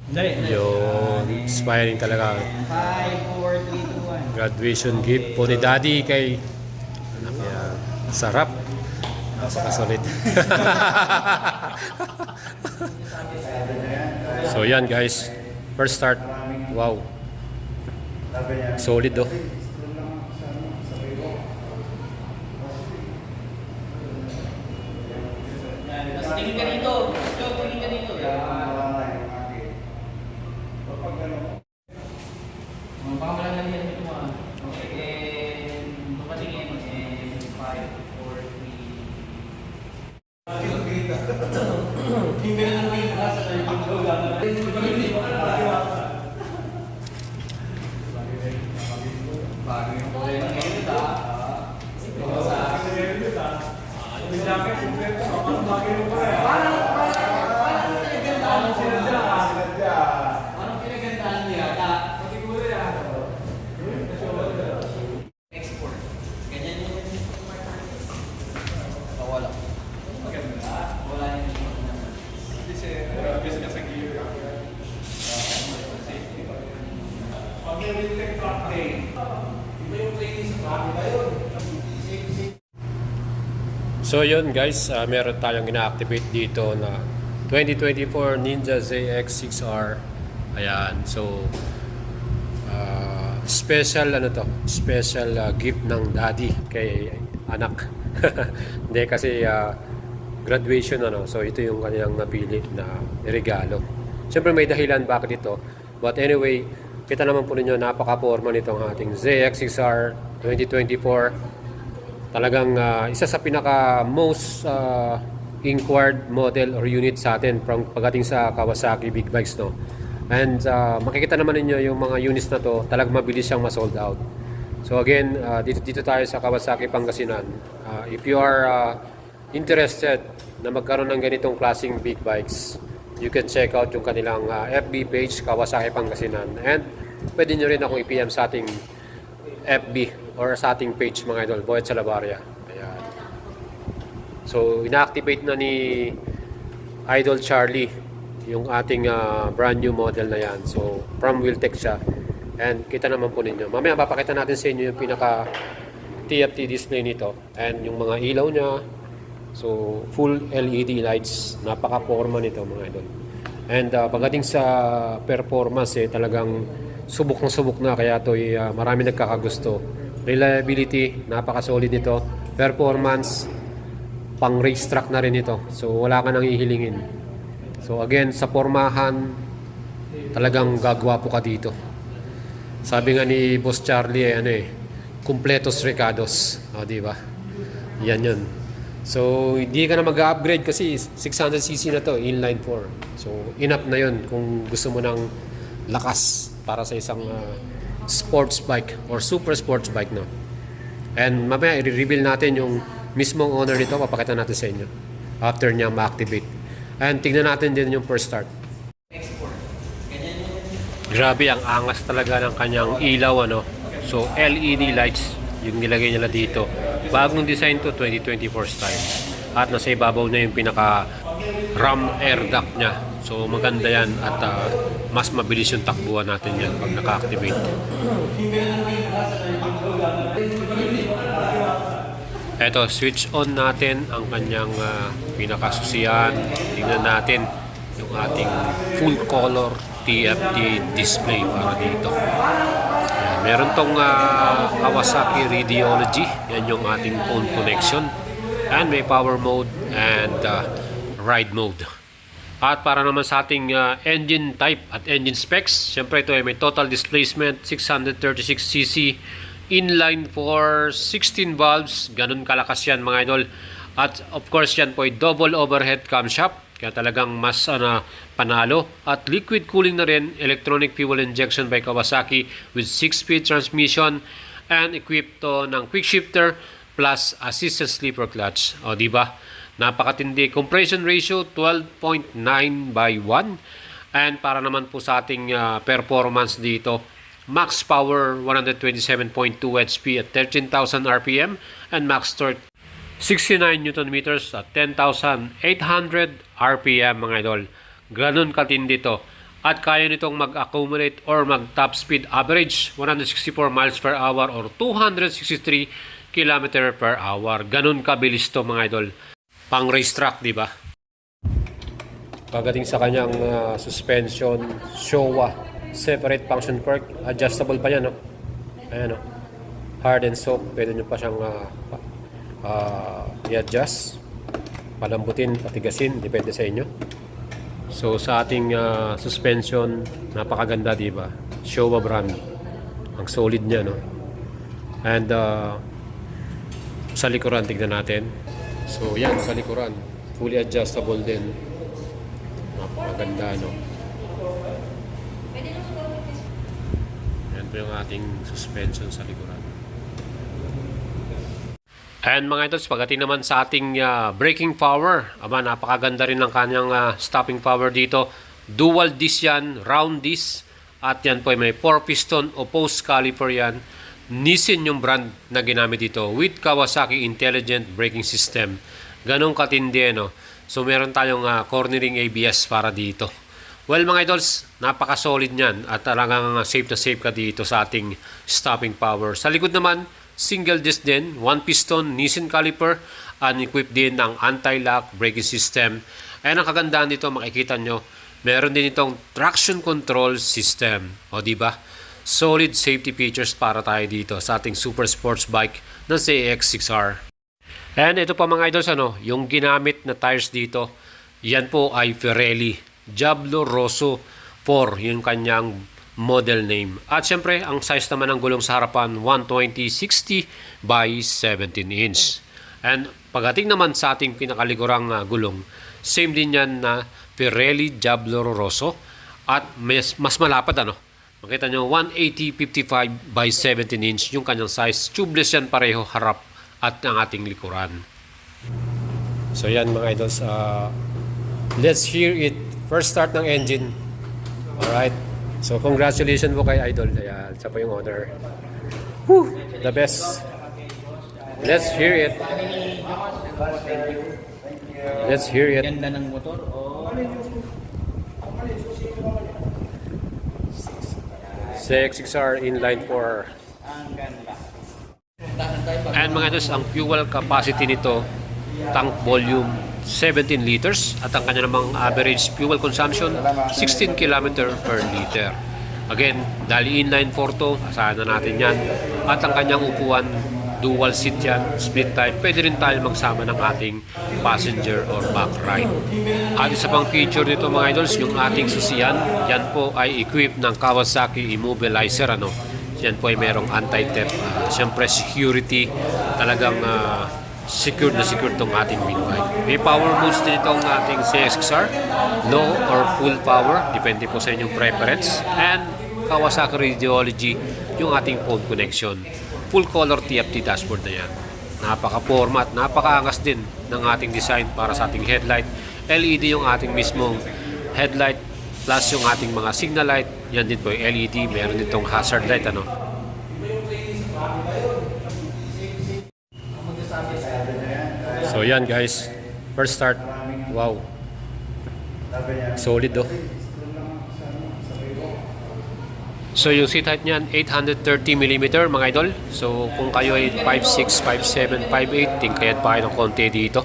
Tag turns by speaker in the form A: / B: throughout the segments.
A: Yun, inspiring talaga.
B: 5, 4, 3, 2, 1.
A: Graduation gift po ni Daddy kay anak niya. Sarap. Napakasulit. So yan guys, first start. Wow. Solid oh.
B: Tapos tingin ka dito. Joe, tingin ka dito. Baka mo lang nalihan ito mo. Okay, and tumatingin. And 5, 4, 3. Hindi na naman yung nasa na yung bago yung kulay ng edit Anong pinagandaan niya? Export. Ganyan yung wala. Wala yung
A: So yun guys, meron tayong ina-activate dito na 2024 Ninja ZX6R. Ayan, so special ano to, special gift ng daddy kay anak. Hindi kasi graduation ano, so ito yung kanyang napili na regalo. Siyempre may dahilan bakit ito. But anyway, kita naman po ninyo napaka-forma nitong ating ZX6R 2024. Talagang isa sa pinaka most inquired model or unit sa atin from pagdating sa Kawasaki big bikes no. And makikita naman ninyo yung mga units na to, talagang mabilis siyang ma-sold out. So again, dito tayo sa Kawasaki Pangasinan. If you are interested na magkaroon ng ganitong klaseng big bikes, you can check out yung kanilang FB page Kawasaki Pangasinan, and pwede nyo rin akong i-PM sa ating FB or sa ating page mga idol, Boyet Salabaria. Ayan. So ina-activate na ni Idol Charlie yung ating brand new model na yan. So from Wheeltech siya, and kita naman po ninyo, mamaya papakita natin sa inyo yung pinaka TFT display nito and yung mga ilaw niya. So full LED lights, napaka-forma nito mga idol. And pagdating sa performance talagang subok na, kaya ito marami nagkakagusto. Reliability, napaka-solid nito. Performance, pang racetrack na rin ito. So wala ka nang ihilingin. So again, sa pormahan, talagang gagwapo ka dito. Sabi nga ni Boss Charlie, completos recados. Di ba? Yan yun. So hindi ka na mag-upgrade kasi 600cc na to, inline 4. So enough na yun kung gusto mo ng lakas para sa isang sports bike or super sports bike no. And mamaya i-reveal natin yung mismong owner nito, papakita natin sa inyo after niya ma-activate. And tingnan natin din yung first start. Grabe, ang angas talaga ng kanyang ilaw ano. So LED lights yung nilagay nila dito. Bagong design to, 2024 style. At nasa ibabaw na yung pinaka ram air duct niya. So maganda yan at mas mabilis yung takbuhan natin yan pag naka-activate. Eto, switch on natin ang kanyang pinakasusiyan. Tingnan natin yung ating full color TFT display para dito. Meron tong Kawasaki Radiology. Yan yung ating phone connection. And may power mode and ride mode. At para naman sa ating engine type at engine specs, syempre ito ay may total displacement 636cc, inline for 16 valves, ganun kalakas yan mga idol. At of course yan po ay double overhead camshaft, kaya talagang mas panalo. At liquid cooling na rin, electronic fuel injection by Kawasaki with 6-speed transmission and equipped to ng quick shifter plus assisted sleeper clutch. O diba? Napakatindi. Compression ratio 12.9/1. And para naman po sa ating performance dito, max power 127.2 HP at 13,000 RPM and max torque 69 Nm at 10,800 RPM mga idol. Ganun katindi to. at kaya nitong mag-accumulate or mag-top speed average 164 miles per hour or 263 km per hour. Ganun kabilis to mga idol. Pang racetrack, di ba? Pagdating sa kanyang suspension, Showa, separate function fork, adjustable pa yan, no? Ayan, no? Hard and soft, pwede nyo pa siyang i-adjust, palambutin, patigasin, depende sa inyo. So sa ating suspension, napakaganda, di ba? Showa brand. Ang solid niya, no? And sa likuran, tignan natin. So yan, sa likuran, fully adjustable din. Napakaganda, no? Yan po yung ating suspension sa likuran. And mga idols, pagdating naman sa ating braking power, napakaganda rin ng kanyang stopping power dito. Dual disc yan, round disc. At yan po ay may 4-piston o post caliper yan. Nissin yung brand na ginamit dito with Kawasaki Intelligent Braking System. Ganong katindi, no? So meron tayong cornering ABS para dito. Well mga idols, napaka-solid niyan at talagang safe na safe ka dito sa ating stopping power. Sa likod naman, single disc din, 1-piston Nissin caliper, unequipped din ng anti-lock braking system. Ayan ang kagandahan dito, makikita nyo, meron din itong traction control system. O diba? Solid safety features para tayo dito sa ating super sports bike na CX-6R. And ito pa mga idols, yung ginamit na tires dito, yan po ay Pirelli Diablo Rosso 4, yung kanyang model name. At syempre, ang size naman ng gulong sa harapan, 120/60 by 17 inch. And pagdating naman sa ating pinakalikurang gulong, same din yan na Pirelli Diablo Rosso at mas malapad, makita nyo, 180/55 by 17 inch yung kanyang size. Tubeless yan pareho, harap at ang ating likuran. So yan mga idols, let's hear it. First start ng engine. Alright. So congratulations po kay Idol. Ayan, siya po yung owner. Woo! The best. Let's hear it. Let's hear it.
B: Ganda ng motor.
A: CX-6R inline 4.
B: Ang ganda.
A: And mga idols, ang fuel capacity nito, tank volume 17 liters at ang kanya namang average fuel consumption 16 km per liter. Again, dahil inline 4 to, asahan na natin yan. At ang kanyang upuan, dual seat yan, split type. Pwede rin tayo magsama ng ating passenger or back ride. At isa pang feature nito mga idols, yung ating sisiyan, yan po ay equipped ng Kawasaki Immobilizer. Yan po ay merong anti-theft. Siyempre security, talagang secured na secured tong ating big bike. May power modes din itong ating CX-6R, low or full power, depende po sa inyong preference. And Kawasaki Radiology, yung ating phone connection. Full color TFT dashboard na yan. Napaka-format, napaka-angas din ng ating design para sa ating headlight. LED yung ating mismong headlight plus yung ating mga signal light. Yan din po yung LED, meron din itong hazard light. So yan guys, first start, wow, solid oh. So yung seat height niyan 830mm mga idol. So kung kayo ay 5'6", 5'7", 5'8", tingkayat pa kayo ng konti dito.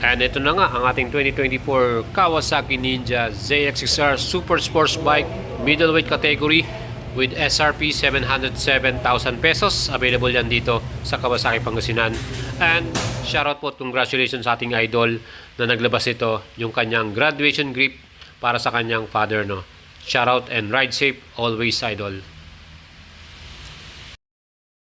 A: And ito na nga ang ating 2024 Kawasaki Ninja ZX-6R Super Sports Bike middleweight category with SRP 707,000 pesos. Available yan dito sa Kawasaki Pangasinan. And shoutout po, congratulations sa ating idol na naglabas ito, yung kanyang graduation grip para sa kanyang father. Shoutout and ride safe always, idol.